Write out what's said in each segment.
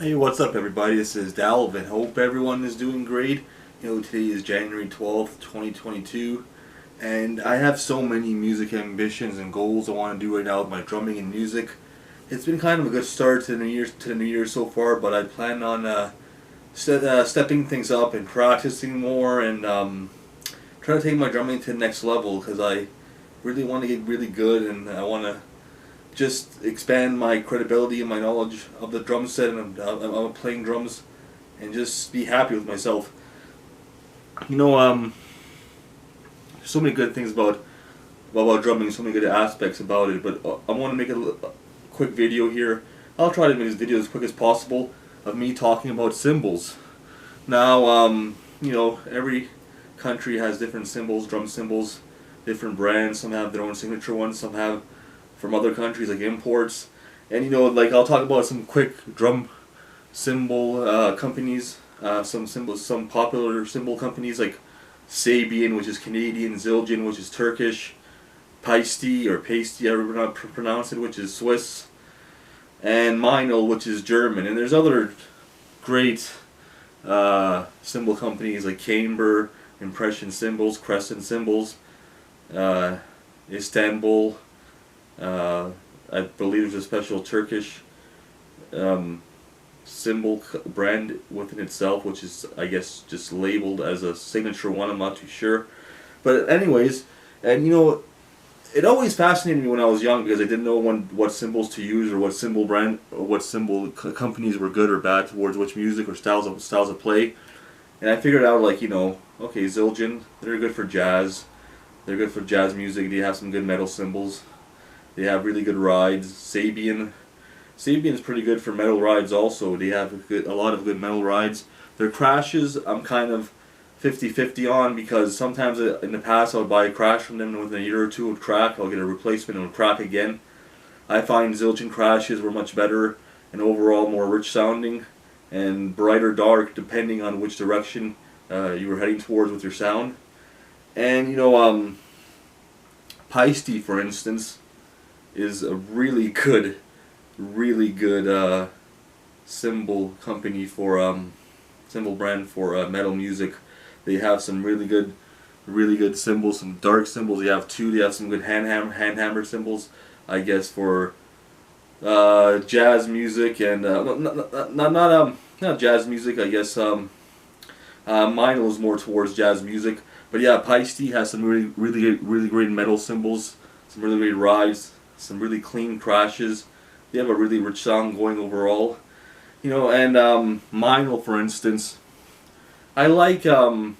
Hey, what's up everybody? This is Dalvin. Hope everyone is doing great. Today is January 12th, 2022, and I have so many music ambitions and goals I want to do right now with my drumming and music. It's been kind of a good start to the new year so far, but I plan on stepping things up and practicing more and try to take my drumming to the next level because I really want to get really good and I want to just expand my credibility and my knowledge of the drum set and of playing drums, and just be happy with myself. You know, so many good things about drumming, so many good aspects about it. But I want to make a quick video here. I'll try to make this video as quick as possible of me talking about cymbals. Now, every country has different cymbals, drum cymbals, different brands. Some have their own signature ones. Some have from other countries like imports, and like I'll talk about some quick drum cymbal companies, some popular cymbal companies like Zildjian, which is Canadian, Zildjian, which is Turkish, Paiste, however you pronounce it, which is Swiss, and Minol, which is German. And there's other great cymbal companies like Camber, Impression Cymbals, Crescent Cymbals, Istanbul. I believe there's a special Turkish cymbal brand within itself, which is, I guess, just labeled as a signature one. I'm not too sure. But anyways, and it always fascinated me when I was young because I didn't know what cymbals to use or what cymbal brand or what cymbal companies were good or bad towards which music or styles of play. And I figured out, like, okay, Zildjian, they're good for jazz. They're good for jazz music. They have some good metal cymbals. They have really good rides. Zildjian is pretty good for metal rides also. They have a lot of good metal rides. Their crashes, I'm kind of 50-50 on, because sometimes in the past I would buy a crash from them and within a year or two it would crack. I'll get a replacement and it would crack again. I find Zildjian crashes were much better and overall more rich sounding and bright or dark depending on which direction you were heading towards with your sound. And Paiste, for instance, is a really good cymbal company for cymbal brand for metal music. They have some really good cymbals, some dark cymbals. They have some good hand hammer cymbals, I guess, for jazz music and not jazz music. I guess mine was more towards jazz music. But yeah, Paiste has some really great metal cymbals, some really great rides, some really clean crashes. They have a really rich sound going overall. And Minol, for instance, I like Minol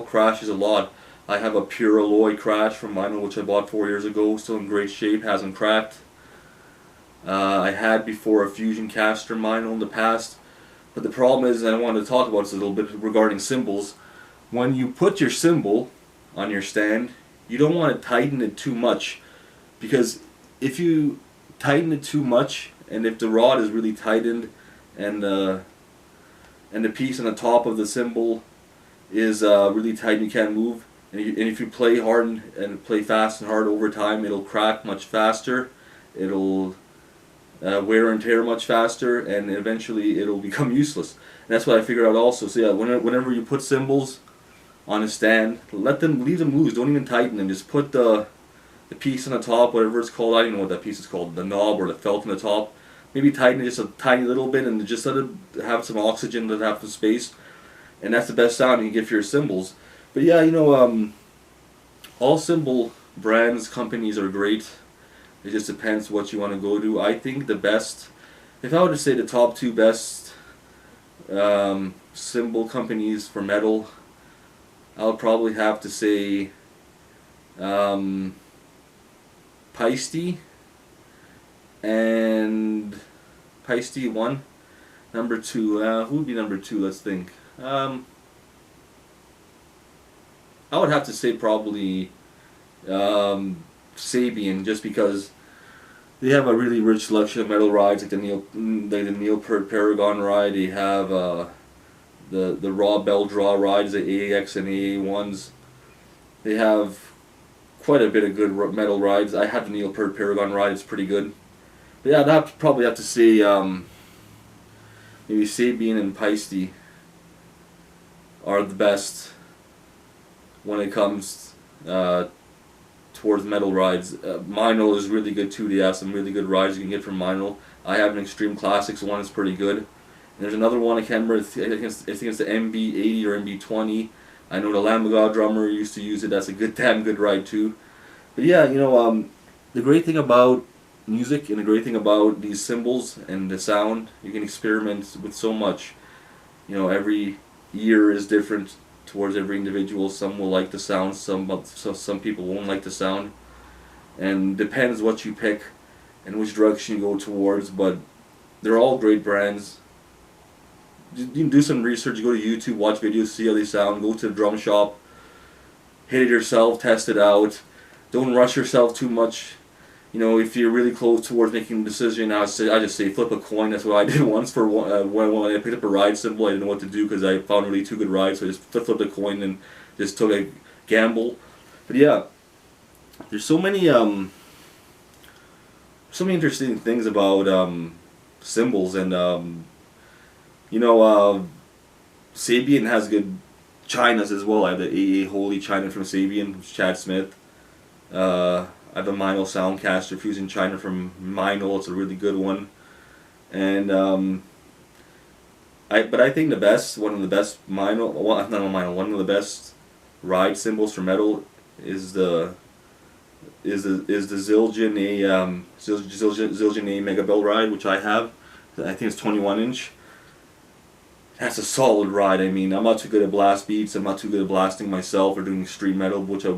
crashes a lot. I have a pure alloy crash from Minol which I bought 4 years ago, still in great shape, hasn't cracked. I had before a Fusion Caster Minol in the past, but the problem is, and I wanted to talk about this a little bit regarding cymbals, when you put your cymbal on your stand, you don't want to tighten it too much, because if you tighten it too much, and if the rod is really tightened, and the piece on the top of the cymbal is really tight and you can't move, and if you play hard and play fast and hard over time, it'll crack much faster, it'll wear and tear much faster, and eventually it'll become useless. And that's what I figured out also. So yeah, whenever you put cymbals on a stand, leave them loose, don't even tighten them, just put the piece on the top, whatever it's called, I don't even know what that piece is called, the knob or the felt on the top, maybe tighten it just a tiny little bit and just let it have some oxygen, let it have some space, and that's the best sound you can get for your cymbals. But yeah, all cymbal brands, companies are great. It just depends what you want to go to. I think the best, if I were to say the top two best cymbal companies for metal, I'll probably have to say Paiste and Paiste 1. Number 2, who would be number 2? Let's think. I would have to say probably Zildjian, just because they have a really rich selection of metal rides, like the Neil Paragon ride. They have the raw bell draw rides, the AAX and AA1s. They have quite a bit of good metal rides. I have the Neil Paragon ride; it's pretty good. But yeah, I'd probably have to say maybe Zildjian and Paiste are the best when it comes towards metal rides. Minol is really good too. They have some really good rides you can get from Minol. I have an Extreme Classics one, it's pretty good. And there's another one, I can't remember, I think it's the MB80 or MB20. I know the Lamb of God drummer used to use it, that's a damn good ride too. But yeah, the great thing about music and the great thing about these cymbals and the sound, you can experiment with so much. Every ear is different towards every individual. Some will like the sound, some people won't like the sound, and depends what you pick and which direction you go towards. But they're all great brands. You can do some research, go to YouTube, watch videos, see how they sound, go to the drum shop, hit it yourself, test it out. Don't rush yourself too much. If you're really close towards making a decision, I just say flip a coin. That's what I did once for when I picked up a ride cymbal. I didn't know what to do because I found really two good rides, so I just flipped a coin and just took a gamble. But yeah, there's so many interesting things about cymbals, and Zildjian has good chinas as well. I have the AA Holy China from Zildjian, Chad Smith. I have a Minol Soundcaster Fusion China from Minol. It's a really good one, and I think one of the best ride cymbals for metal is the Zildjian A Mega Bell ride, which I have. I think it's 21-inch. That's a solid ride. I mean, I'm not too good at blast beats. I'm not too good at blasting myself or doing extreme metal, which I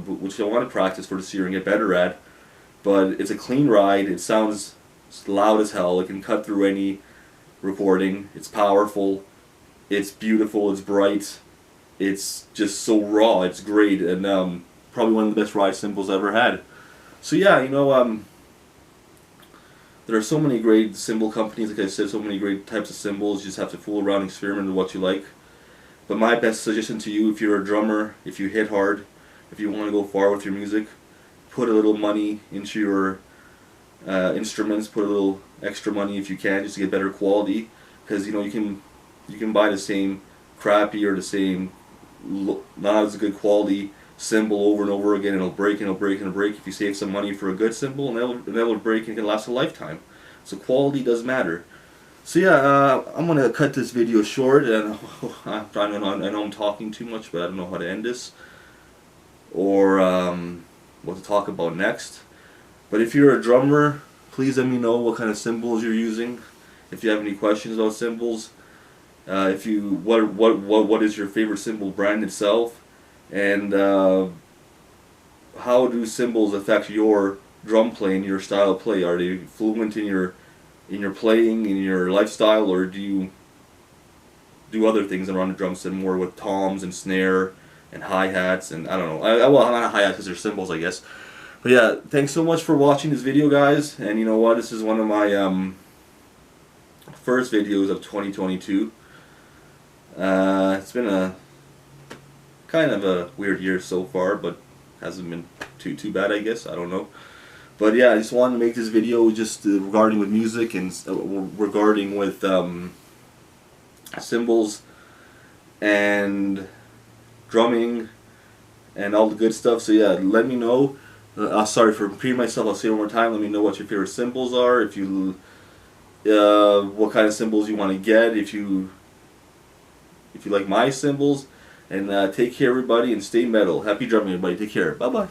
want to practice for this year and get better at. But it's a clean ride. It sounds loud as hell. It can cut through any recording. It's powerful. It's beautiful. It's bright. It's just so raw. It's great, and probably one of the best ride cymbals I've ever had. So yeah, there are so many great cymbal companies, like I said, so many great types of cymbals. You just have to fool around and experiment with what you like. But my best suggestion to you, if you're a drummer, if you hit hard, if you want to go far with your music, put a little money into your instruments, put a little extra money if you can, just to get better quality. Because you can buy the same crappy or the same not as good quality cymbal over and over again, and it'll break and it'll break and it'll break. If you save some money for a good cymbal, and that'll break and it can last a lifetime. So quality does matter. So yeah, I'm gonna cut this video short, and I know I'm talking too much, but I don't know how to end this or what to talk about next. But if you're a drummer, please let me know what kind of cymbals you're using. If you have any questions about cymbals, what is your favorite cymbal brand itself, and how do cymbals affect your drum playing, your style of play? Are they fluent in your playing, in your lifestyle, or do you do other things around the drum set more with toms and snare and hi-hats and I don't know. Well, not hi-hats because they're cymbals, I guess. But yeah, thanks so much for watching this video, guys. And you know what? This is one of my first videos of 2022. It's been a kind of a weird year so far, but hasn't been too bad, I guess. I don't know. But yeah, I just wanted to make this video just regarding with music and regarding with cymbals and drumming and all the good stuff. So yeah, let me know. Sorry for repeating myself. I'll say it one more time. Let me know what your favorite cymbals are. If you what kind of cymbals you want to get. If you like my cymbals. And take care, everybody, and stay metal. Happy drumming, everybody. Take care. Bye bye.